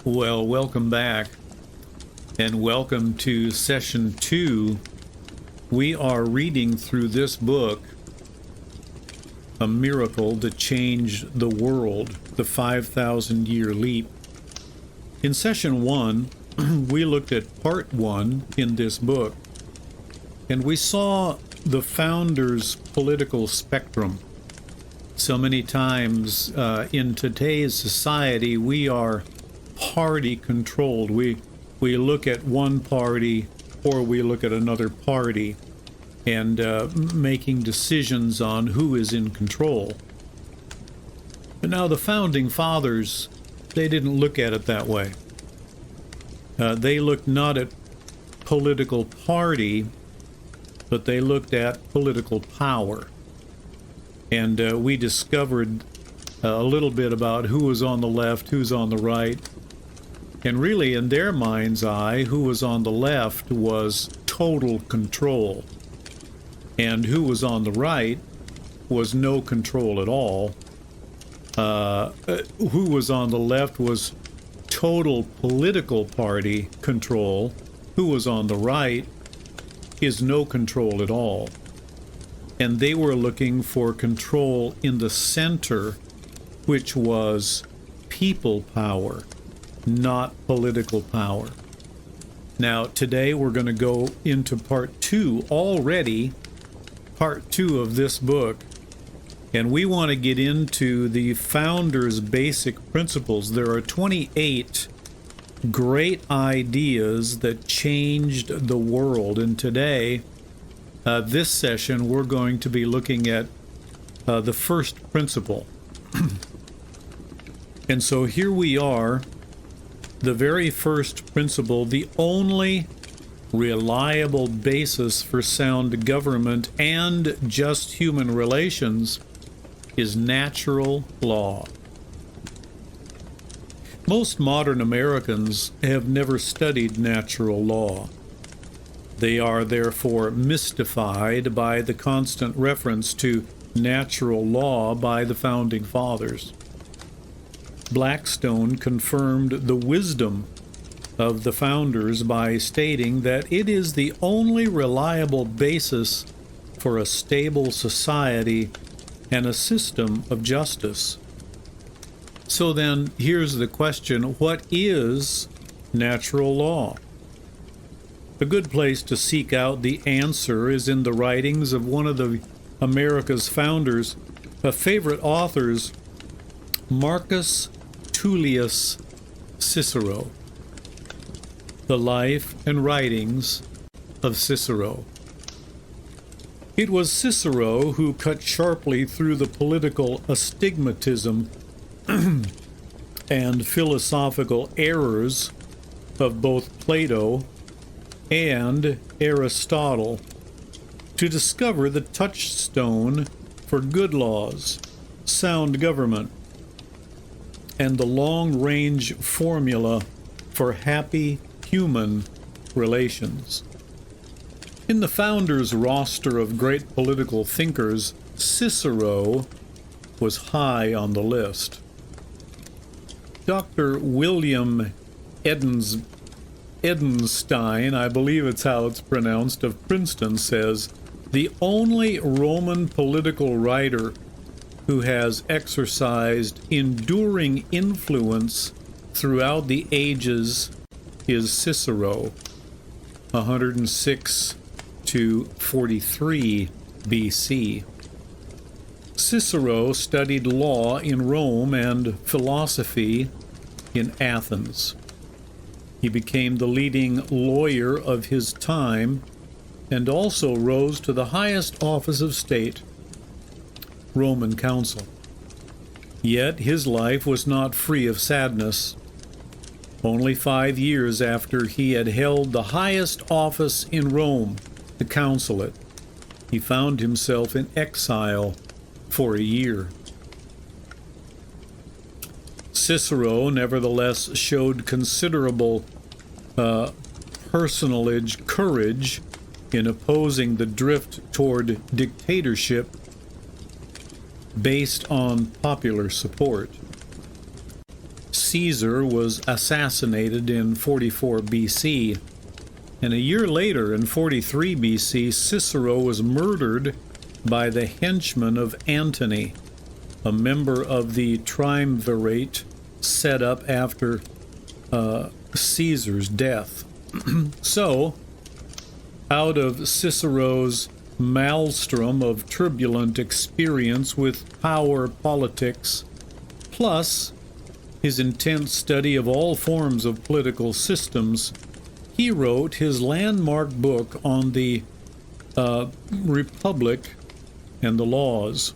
Well, welcome back, and welcome to Session 2. We are reading through this book, A Miracle That Changed the World, the 5,000-Year Leap. In Session 1, we looked at Part 1 in this book, and we saw the founder's political spectrum. So many times in today's society, we are party controlled. We look at one party or we look at another party and making decisions on who is in control. But now the founding fathers, they didn't look at it that way. They looked not at political party, but they looked at political power. And we discovered a little bit about who was on the left, who's on the right. And really, in their mind's eye, who was on the left was total control. And who was on the right was no control at all. Who was on the left was total political party control. Who was on the right is no control at all. And they were looking for control in the center, which was people power, not political power. Now, today we're going to go into Part 2 already, Part 2 of this book, and we want to get into the founder's basic principles. There are 28 great ideas that changed the world, and today, this session, we're going to be looking at the first principle. And so here we are, the very first principle, the only reliable basis for sound government and just human relations is natural law. Most modern Americans have never studied natural law. They are therefore mystified by the constant reference to natural law by the founding fathers. Blackstone confirmed the wisdom of the founders by stating that it is the only reliable basis for a stable society and a system of justice. So then, here's the question: what is natural law? A good place to seek out the answer is in the writings of one of America's founders, favorite authors, Marcus Tullius Cicero. The Life and Writings of Cicero. It was Cicero who cut sharply through the political astigmatism and philosophical errors of both Plato and Aristotle to discover the touchstone for good laws, sound government, and the long-range formula for happy human relations. In the founders' roster of great political thinkers, Cicero was high on the list. Dr. William Edenstein, I believe it's how it's pronounced, of Princeton, says, "The only Roman political writer who has exercised enduring influence throughout the ages is Cicero, 106 to 43 BC. Cicero studied law in Rome and philosophy in Athens. He became the leading lawyer of his time and also rose to the highest office of state, Roman consul. Yet his life was not free of sadness. Only 5 years after he had held the highest office in Rome, the consulate, he found himself in exile for a year. Cicero, nevertheless, showed considerable personage courage in opposing the drift toward dictatorship based on popular support. Caesar was assassinated in 44 BC, and a year later, in 43 BC, Cicero was murdered by the henchmen of Antony, a member of the triumvirate set up after Caesar's death. So, out of Cicero's maelstrom of turbulent experience with power politics, plus his intense study of all forms of political systems, he wrote his landmark book on the Republic and the laws.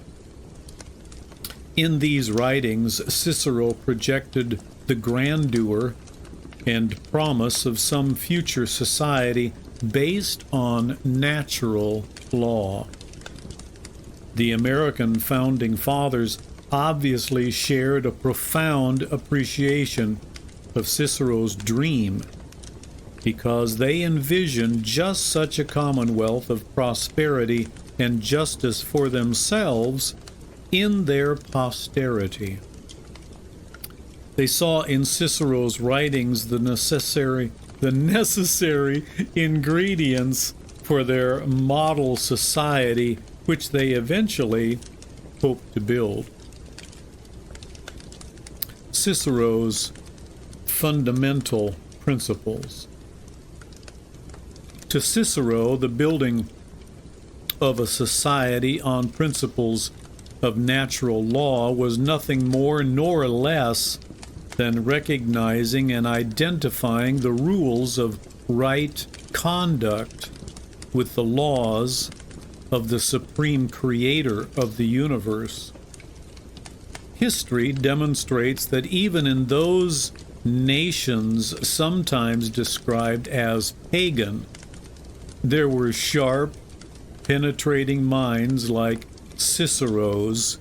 In these writings, Cicero projected the grandeur and promise of some future society based on natural law. The American founding fathers obviously shared a profound appreciation of Cicero's dream, because they envisioned just such a commonwealth of prosperity and justice for themselves in their posterity. They saw in Cicero's writings the necessary ingredients for their model society, which they eventually hoped to build. Cicero's fundamental principles. To Cicero, the building of a society on principles of natural law was nothing more nor less than recognizing and identifying the rules of right conduct with the laws of the supreme creator of the universe. History demonstrates that even in those nations sometimes described as pagan, there were sharp, penetrating minds like Cicero's,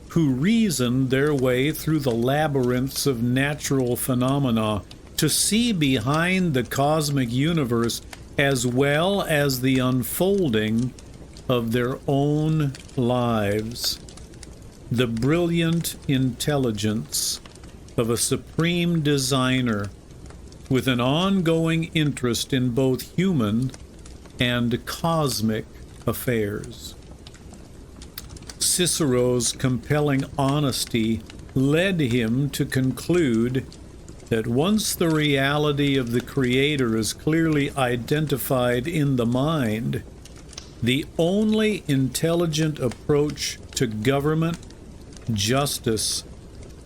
who reasoned their way through the labyrinths of natural phenomena to see behind the cosmic universe as well as the unfolding of their own lives. The brilliant intelligence of a supreme designer with an ongoing interest in both human and cosmic affairs. Cicero's compelling honesty led him to conclude that once the reality of the Creator is clearly identified in the mind, the only intelligent approach to government, justice,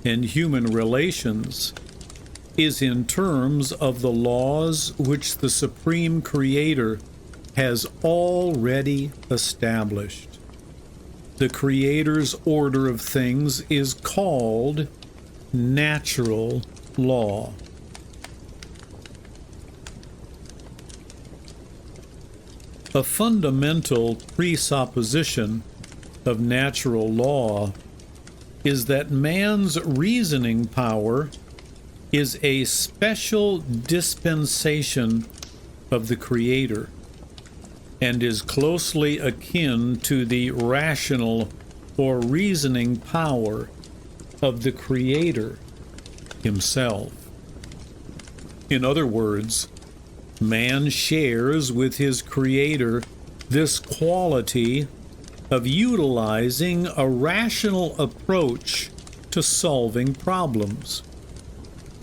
and human relations is in terms of the laws which the Supreme Creator has already established. The Creator's order of things is called natural law. A fundamental presupposition of natural law is that man's reasoning power is a special dispensation of the Creator and is closely akin to the rational or reasoning power of the Creator himself. In other words, man shares with his Creator this quality of utilizing a rational approach to solving problems,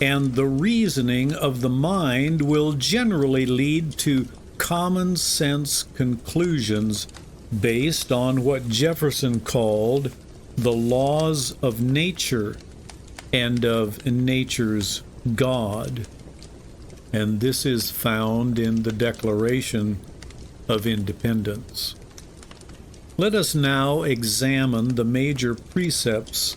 and the reasoning of the mind will generally lead to common sense conclusions based on what Jefferson called the laws of nature and of nature's God. And this is found in the Declaration of Independence. Let us now examine the major precepts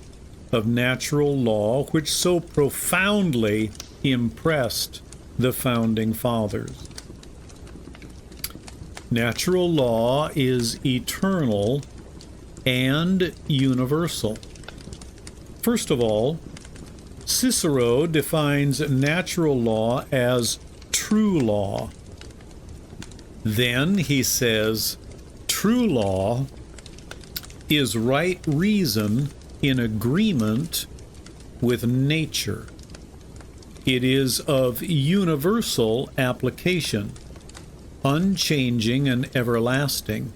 of natural law which so profoundly impressed the Founding Fathers. Natural law is eternal and universal. First of all, Cicero defines natural law as true law. Then he says, true law is right reason in agreement with nature. It is of universal application, unchanging and everlasting.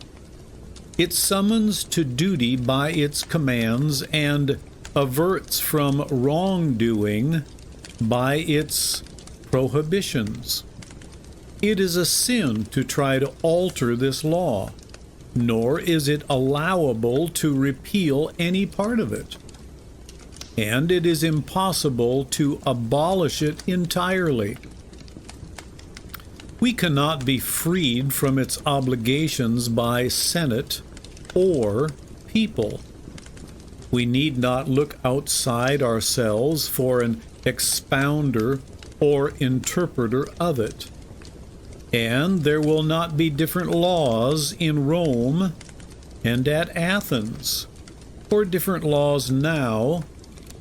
It summons to duty by its commands and averts from wrongdoing by its prohibitions. It is a sin to try to alter this law, nor is it allowable to repeal any part of it. And it is impossible to abolish it entirely. We cannot be freed from its obligations by Senate or people. We need not look outside ourselves for an expounder or interpreter of it. And there will not be different laws in Rome and at Athens, or different laws now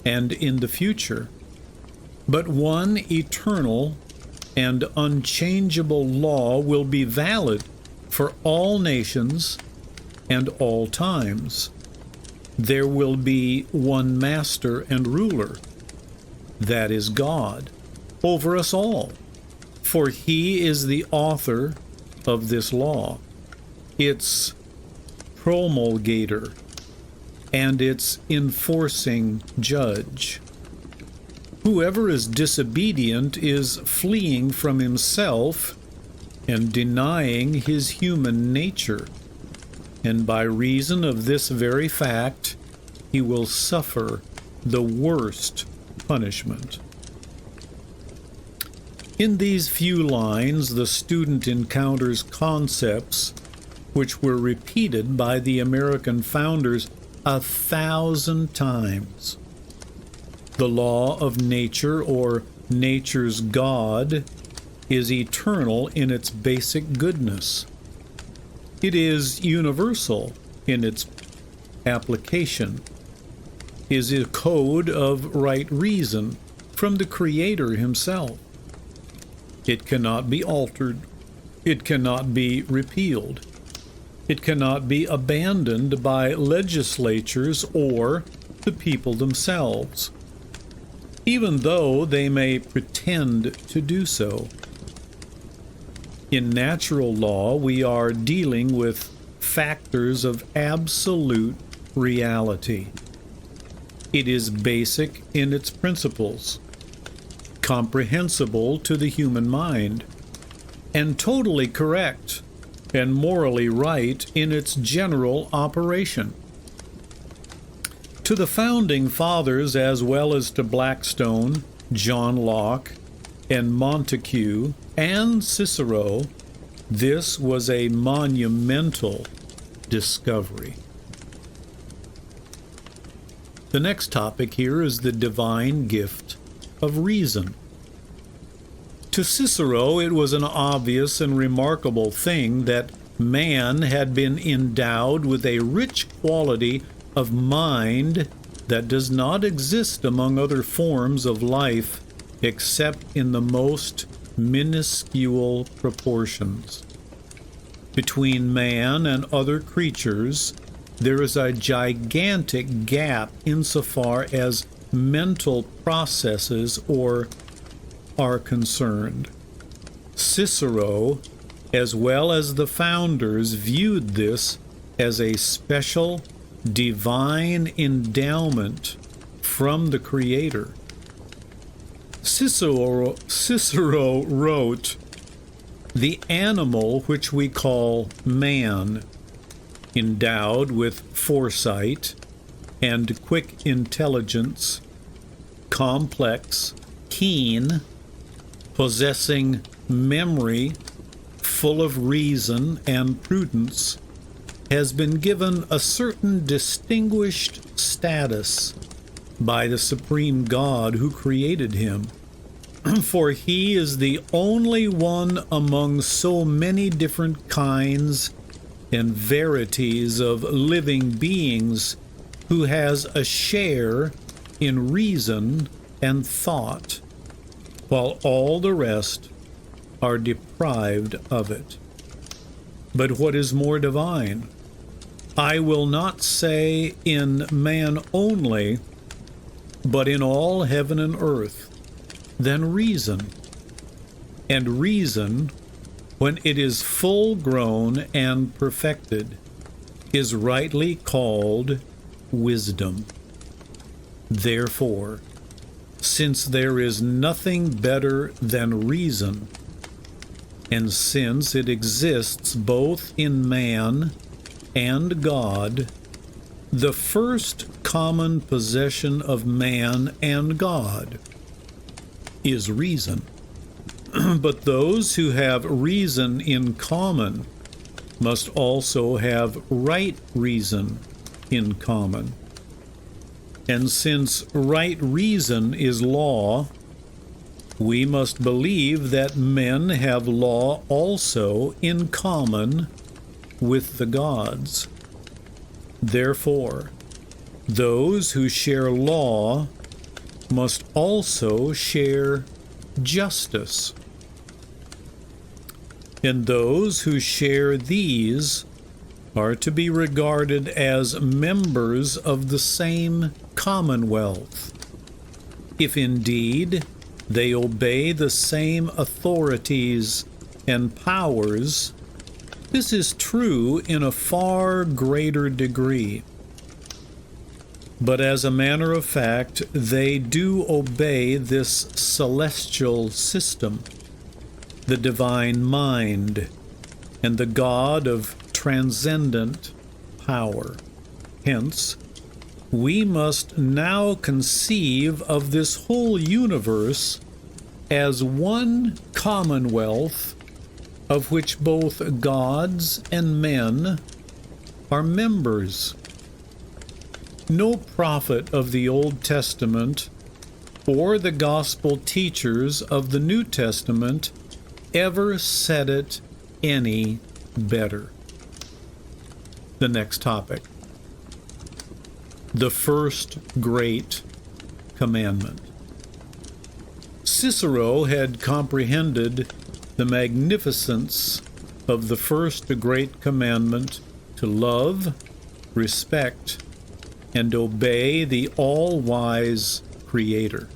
and in the future, but one eternal and unchangeable law will be valid for all nations and all times. There will be one master and ruler, that is God, over us all, for he is the author of this law, its promulgator, and its enforcing judge. Whoever is disobedient is fleeing from himself and denying his human nature, and by reason of this very fact, he will suffer the worst punishment. In these few lines, the student encounters concepts which were repeated by the American founders 1,000 times. The law of nature, or nature's God, is eternal in its basic goodness. It is universal in its application, is a code of right reason from the Creator himself. It cannot be altered. It cannot be repealed. It cannot be abandoned by legislatures or the people themselves, even though they may pretend to do so. In natural law, we are dealing with factors of absolute reality. It is basic in its principles, comprehensible to the human mind, and totally correct and morally right in its general operation. To the founding fathers, as well as to Blackstone, John Locke, and Montesquieu, and Cicero, this was a monumental discovery. The next topic here is the divine gift of reason. To Cicero, it was an obvious and remarkable thing that man had been endowed with a rich quality of mind that does not exist among other forms of life except in the most minuscule proportions. Between man and other creatures, there is a gigantic gap insofar as mental processes are concerned. Cicero, as well as the founders, viewed this as a special divine endowment from the Creator. Cicero wrote, "The animal which we call man, endowed with foresight and quick intelligence, complex, keen, possessing memory, full of reason and prudence, has been given a certain distinguished status by the supreme God who created him. For he is the only one among so many different kinds and varieties of living beings who has a share in reason and thought, while all the rest are deprived of it. But what is more divine? I will not say in man only, but in all heaven and earth, than reason. And reason, when it is full grown and perfected, is rightly called wisdom. Therefore, since there is nothing better than reason, and since it exists both in man and God, the first common possession of man and God is reason. But those who have reason in common must also have right reason in common. And since right reason is law, we must believe that men have law also in common with the gods. Therefore, those who share law must also share justice. And those who share these are to be regarded as members of the same commonwealth, if indeed they obey the same authorities and powers. This is true in a far greater degree. But as a matter of fact, they do obey this celestial system, the divine mind, and the God of transcendent power. Hence, we must now conceive of this whole universe as one commonwealth of which both gods and men are members. No prophet of the Old Testament or the gospel teachers of the New Testament ever said it any better. The next topic. The first great commandment. Cicero had comprehended the magnificence of the first great commandment to love, respect, and obey the all-wise Creator.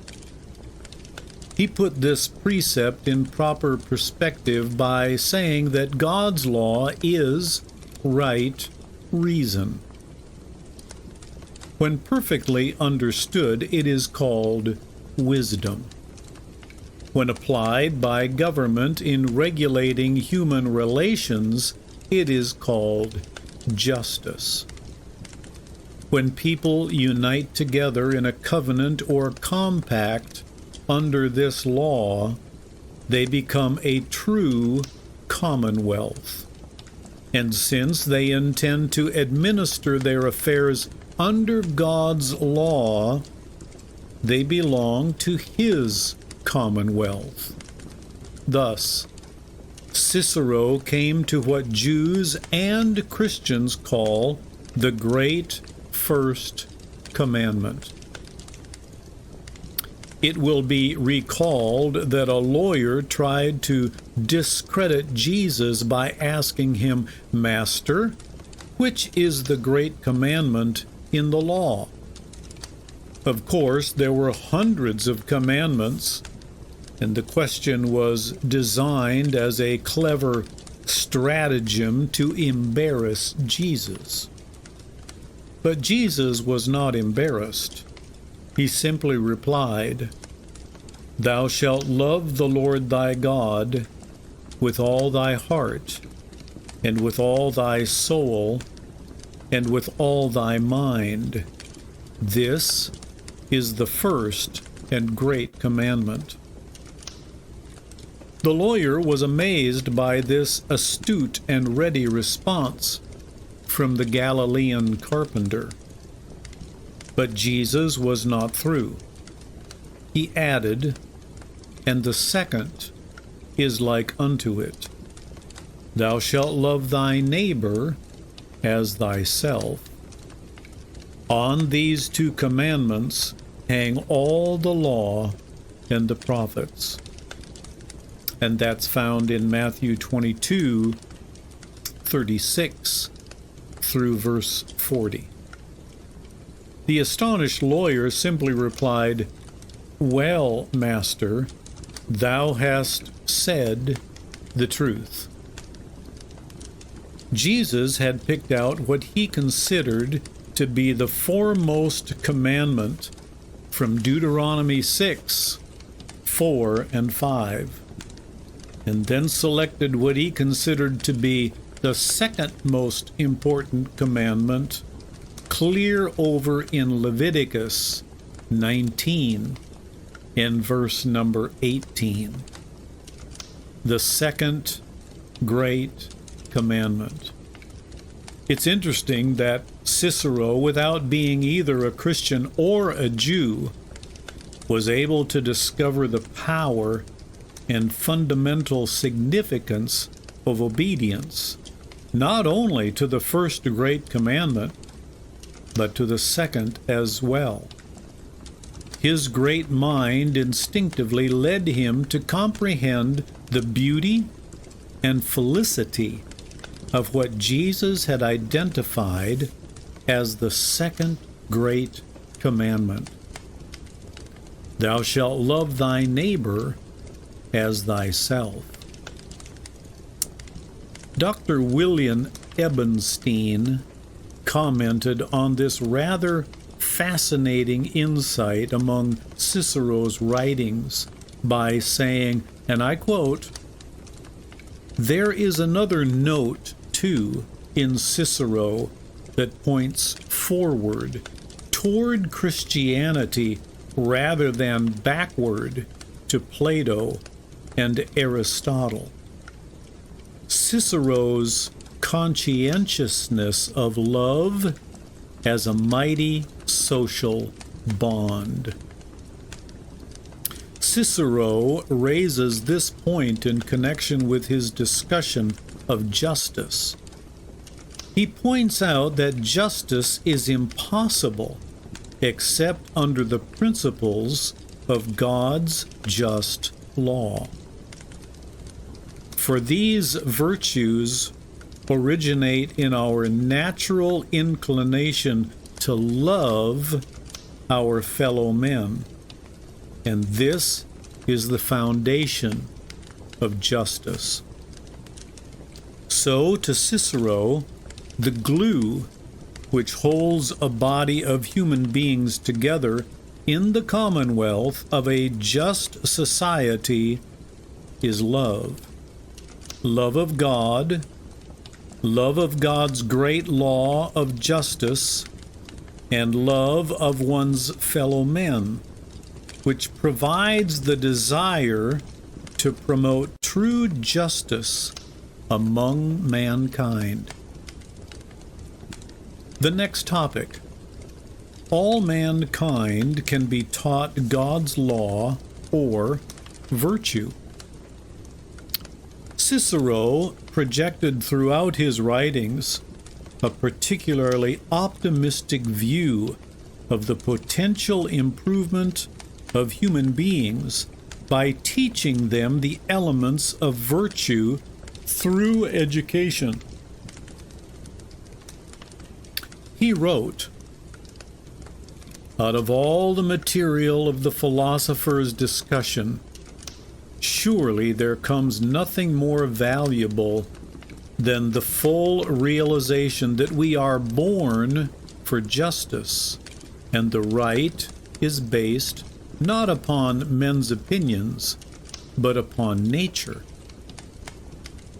He put this precept in proper perspective by saying that God's law is right reason. When perfectly understood, it is called wisdom. When applied by government in regulating human relations, it is called justice. When people unite together in a covenant or compact under this law, they become a true commonwealth. And since they intend to administer their affairs under God's law, they belong to His commonwealth. Thus, Cicero came to what Jews and Christians call the Great First Commandment. It will be recalled that a lawyer tried to discredit Jesus by asking him, "Master, which is the great commandment in the law?" Of course, there were hundreds of commandments, and the question was designed as a clever stratagem to embarrass Jesus. But Jesus was not embarrassed. He simply replied, "Thou shalt love the Lord thy God with all thy heart, and with all thy soul, and with all thy mind. This is the first and great commandment." The lawyer was amazed by this astute and ready response from the Galilean carpenter. But Jesus was not through. He added, "And the second is like unto it. Thou shalt love thy neighbor as thyself. On these two commandments hang all the law and the prophets." And that's found in Matthew 22:36 through verse 40. The astonished lawyer simply replied, Well, Master, thou hast said the truth. Jesus had picked out what he considered to be the foremost commandment from Deuteronomy 6, 4, and 5, and then selected what he considered to be the second most important commandment, clear over in Leviticus 19 and verse number 18. The second great commandment. It's interesting that Cicero, without being either a Christian or a Jew, was able to discover the power and fundamental significance of obedience, not only to the first great commandment, but to the second as well. His great mind instinctively led him to comprehend the beauty and felicity of what Jesus had identified as the second great commandment. Thou shalt love thy neighbor as thyself. Dr. William Ebenstein commented on this rather fascinating insight among Cicero's writings by saying, and I quote, "There is another note, too, in Cicero that points forward toward Christianity rather than backward to Plato and Aristotle. Cicero's conscientiousness of love as a mighty social bond." Cicero raises this point in connection with his discussion of justice. He points out that justice is impossible except under the principles of God's just law. For these virtues originate in our natural inclination to love our fellow men, and this is the foundation of justice. So, to Cicero, the glue which holds a body of human beings together in the commonwealth of a just society is love. Love of God, love of God's great law of justice, and love of one's fellow men, which provides the desire to promote true justice among mankind. The next topic. All mankind can be taught God's law or virtue. Cicero projected throughout his writings a particularly optimistic view of the potential improvement of human beings by teaching them the elements of virtue through education. He wrote, "Out of all the material of the philosopher's discussion, surely there comes nothing more valuable than the full realization that we are born for justice, and the right is based not upon men's opinions, but upon nature.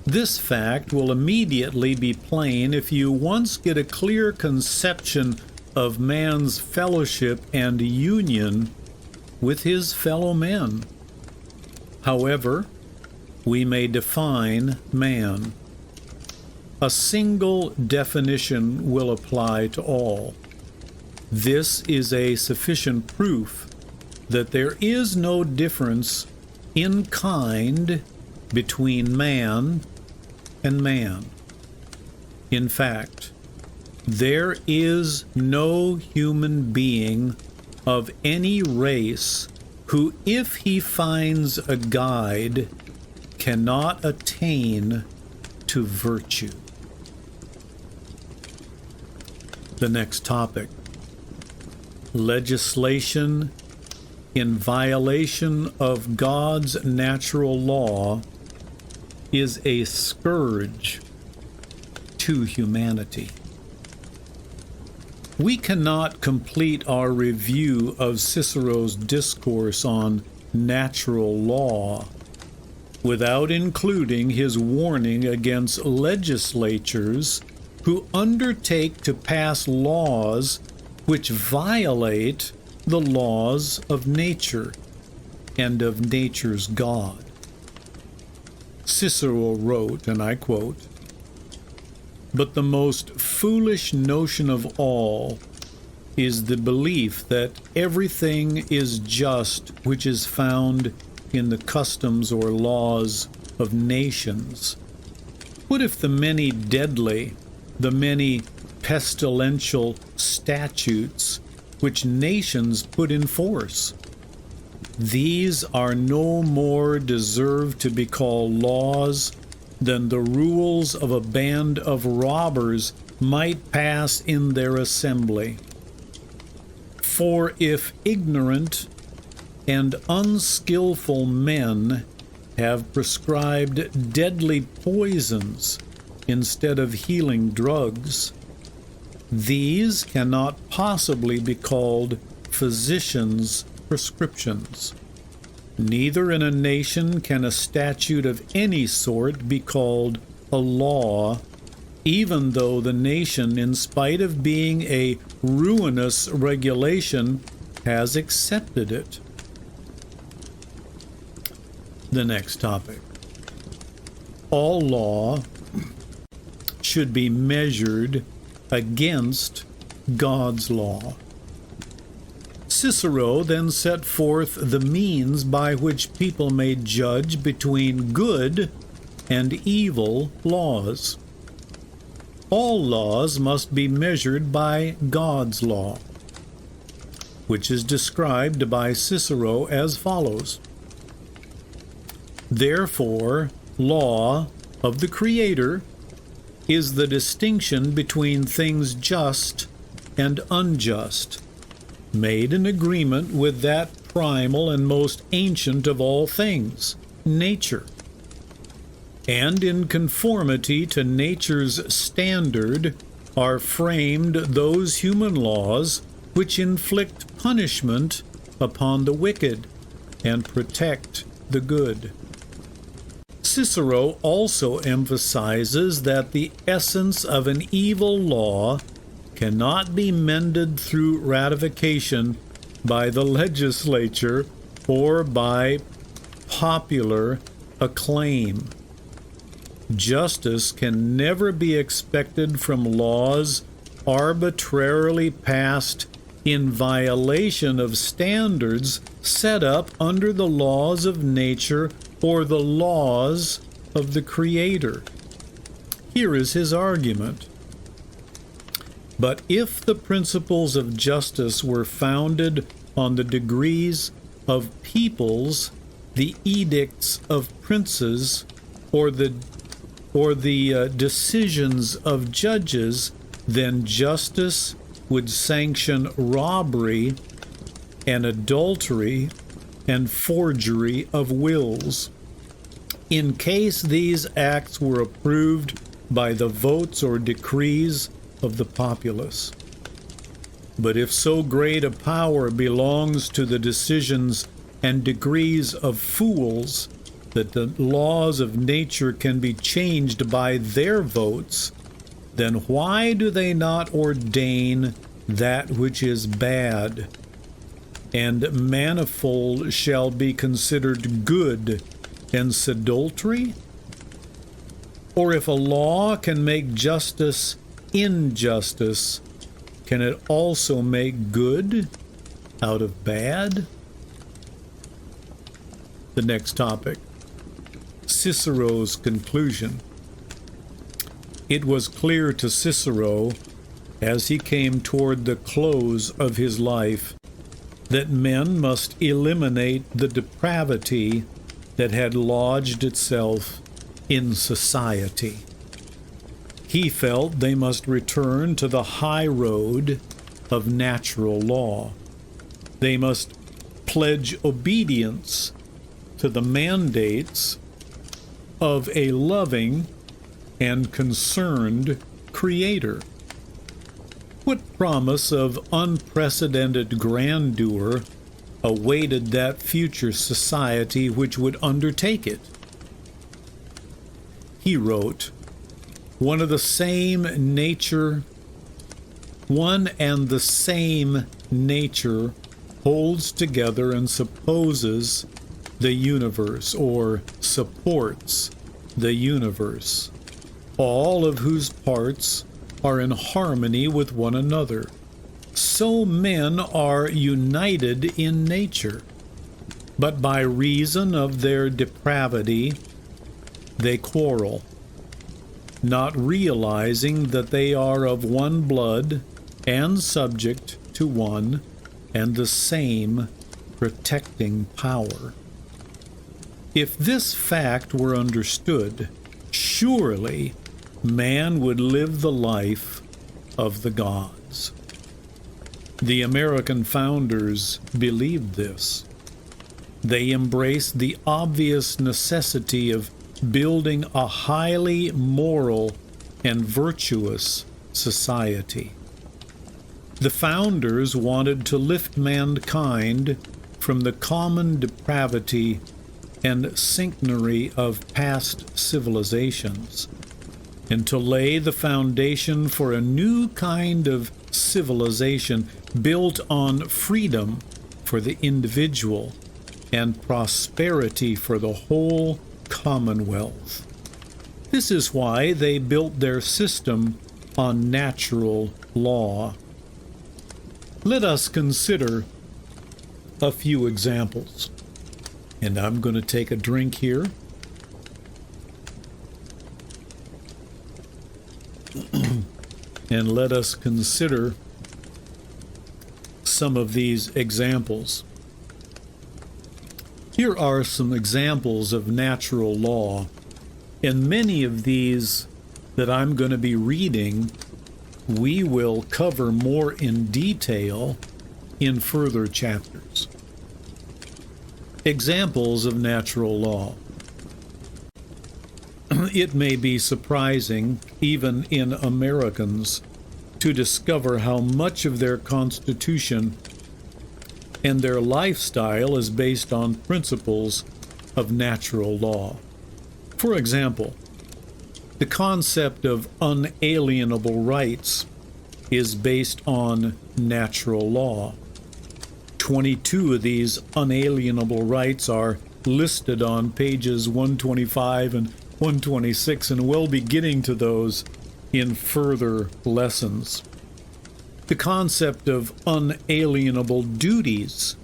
This fact will immediately be plain if you once get a clear conception of man's fellowship and union with his fellow men. However, we may define man. A single definition will apply to all. This is a sufficient proof that there is no difference in kind between man and man. In fact, there is no human being of any race who, if he finds a guide, cannot attain to virtue. The next topic. Legislation in violation of God's natural law is a scourge to humanity. We cannot complete our review of Cicero's discourse on natural law without including his warning against legislatures who undertake to pass laws which violate the laws of nature and of nature's God. Cicero wrote, and I quote, "But the most foolish notion of all is the belief that everything is just which is found in the customs or laws of nations. What if the many deadly, the many pestilential statutes which nations put in force? These are no more deserved to be called laws than the rules of a band of robbers might pass in their assembly. For if ignorant and unskillful men have prescribed deadly poisons instead of healing drugs, these cannot possibly be called physicians' prescriptions. Neither in a nation can a statute of any sort be called a law, even though the nation, in spite of being a ruinous regulation, has accepted it." The next topic. All law should be measured against God's law. Cicero then set forth the means by which people may judge between good and evil laws. All laws must be measured by God's law, which is described by Cicero as follows: "Therefore, law of the Creator is the distinction between things just and unjust, made in agreement with that primal and most ancient of all things, nature. And in conformity to nature's standard are framed those human laws which inflict punishment upon the wicked and protect the good." Cicero also emphasizes that the essence of an evil law cannot be mended through ratification by the legislature or by popular acclaim. Justice can never be expected from laws arbitrarily passed in violation of standards set up under the laws of nature or the laws of the Creator. Here is his argument. "But if the principles of justice were founded on the degrees of peoples, the edicts of princes, or the decisions of judges, then justice would sanction robbery and adultery and forgery of wills, in case these acts were approved by the votes or decrees of the populace. But if so great a power belongs to the decisions and degrees of fools that the laws of nature can be changed by their votes, then why do they not ordain that which is bad? And manifold shall be considered good and sedultory? Or if a law can make justice injustice, can it also make good out of bad?" The next topic. Cicero's conclusion. It was clear to Cicero, as he came toward the close of his life, that men must eliminate the depravity that had lodged itself in society. He felt they must return to the high road of natural law. They must pledge obedience to the mandates of a loving and concerned Creator. What promise of unprecedented grandeur awaited that future society which would undertake it? He wrote, one and the same nature holds together and supposes the universe, or supports the universe, all of whose parts are in harmony with one another. So men are united in nature, but by reason of their depravity they quarrel, not realizing that they are of one blood and subject to one and the same protecting power. If this fact were understood, surely man would live the life of the gods. The American founders believed this. They embraced the obvious necessity of building a highly moral and virtuous society. The founders wanted to lift mankind from the common depravity and sincnery of past civilizations, and to lay the foundation for a new kind of civilization built on freedom for the individual and prosperity for the whole Commonwealth. This is why they built their system on natural law. Let us consider a few examples. And I'm going to take a drink here. And let us consider some of these examples. Here are some examples of natural law, and many of these that I'm going to be reading we will cover more in detail in further chapters. Examples of natural law. It may be surprising, even in Americans, to discover how much of their Constitution and their lifestyle is based on principles of natural law. For example, the concept of unalienable rights is based on natural law. 22 of these unalienable rights are listed on pages 125 and 126, and we'll be getting to those in further lessons. The concept of unalienable duties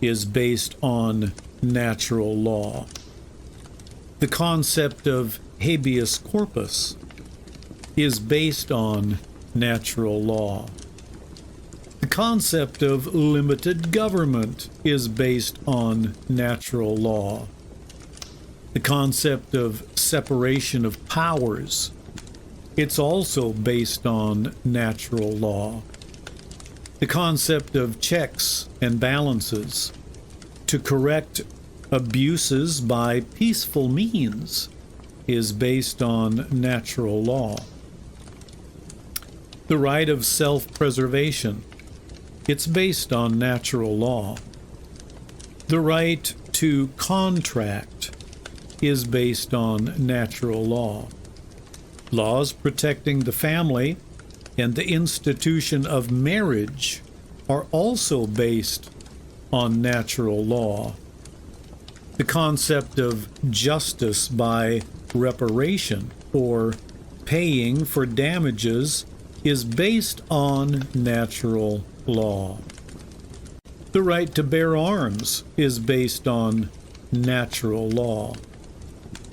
is based on natural law. The concept of habeas corpus is based on natural law. The concept of limited government is based on natural law. The concept of separation of powers, it's also based on natural law. The concept of checks and balances to correct abuses by peaceful means is based on natural law. The right of self-preservation, it's based on natural law. The right to contract is based on natural law. Laws protecting the family and the institution of marriage are also based on natural law. The concept of justice by reparation, or paying for damages, is based on natural law. The right to bear arms is based on natural law.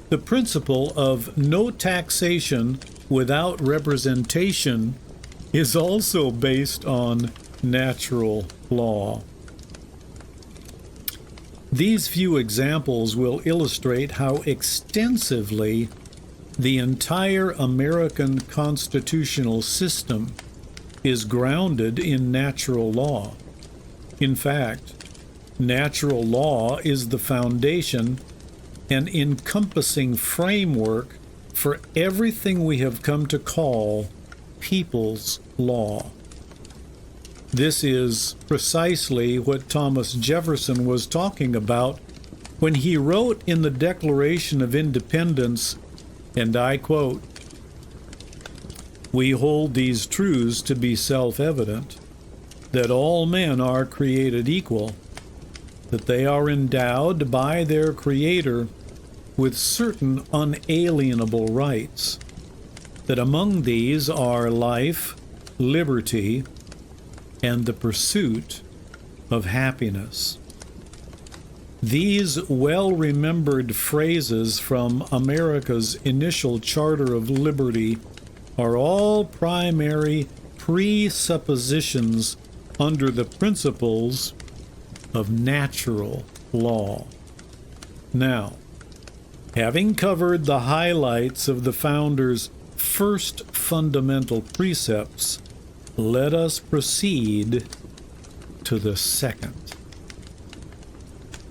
The principle of no taxation without representation is also based on natural law. These few examples will illustrate how extensively the entire American constitutional system is grounded in natural law. In fact, Natural law is the foundation and encompassing framework for everything we have come to call people's law. This is precisely what Thomas Jefferson was talking about when he wrote in the Declaration of Independence, and I quote, "We hold these truths to be self-evident, that all men are created equal, that they are endowed by their Creator with certain unalienable rights, that among these are life, liberty, and the pursuit of happiness." These well-remembered phrases from America's initial Charter of Liberty are all primary presuppositions under the principles of natural law. Now, having covered the highlights of the Founder's first fundamental precepts, let us proceed to the second.